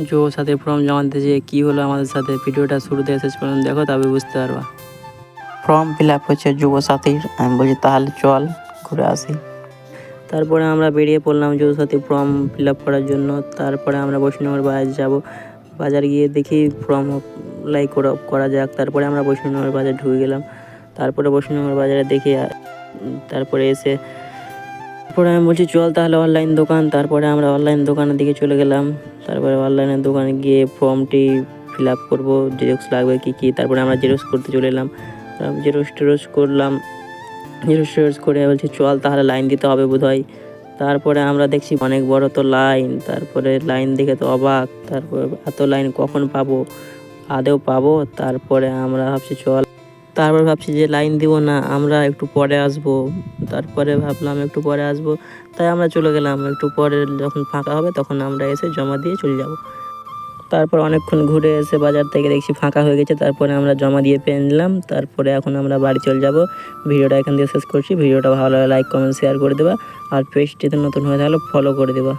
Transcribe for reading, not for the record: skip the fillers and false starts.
যুব সাথী ফর্ম জমা দিতে যেয়ে কী হলো আমাদের সাথে, ভিডিওটা শুরুতে শেষ পর্যন্ত দেখো, তবে বুঝতে পারবা। ফর্ম ফিল আপ হচ্ছে যুব সাথীর। আমি বলছি তাহলে চল ঘুরে আসি। তারপরে আমরা বেরিয়ে পড়লাম যুব সাথী ফর্ম ফিল আপ করার জন্য। তারপরে আমরা বৈষ্ণবের বাজার যাব। বাজার গিয়ে দেখি ফর্ম অ্যাপ্লাই করা যাক। তারপরে আমরা বৈষ্ণবের বাজার ঢুকে গেলাম। তারপরে বৈষ্ণবের বাজারে দেখি তারপরে এসে তারপরে আমি বলছি চল তাহলে অনলাইন দোকান। তারপরে আমরা অনলাইন দোকানের দিকে চলে গেলাম। তারপরে অনলাইনের দোকানে গিয়ে ফর্মটি ফিল আপ করবো, জেরক্স লাগবে কী। তারপরে আমরা জেরক্স করতে চলে এলাম। জেরক্স করলাম। জেরক্স করে বলছি চল তাহলে লাইন দিতে হবে বোধহয়। তারপরে আমরা দেখছি অনেক বড় তো লাইন। তারপরে লাইন দেখে তো অবাক। তারপরে এত লাইন কখন পাবো, আদেও পাবো? তারপরে আমরা ভাবছি যে লাইন দিব না, আমরা একটু পরে আসবো। তারপরে ভাবলাম একটু পরে আসবো, তাই আমরা চলে গেলাম। একটু পরে যখন ফাঁকা হবে তখন আমরা এসে জমা দিয়ে চলে যাব। তারপর অনেকক্ষণ ঘুরে এসে বাজার থেকে দেখছি ফাঁকা হয়ে গেছে। তারপরে আমরা জমা দিয়ে পেয়ে নিলাম। তারপরে এখন আমরা বাড়ি চলে যাব। ভিডিওটা এখান দিয়ে শেষ করছি। ভিডিওটা ভালো লাগলে লাইক কমেন্ট শেয়ার করে দেবা। আর পেজটিতে নতুন হয়ে থাকলে ফলো করে দেবা।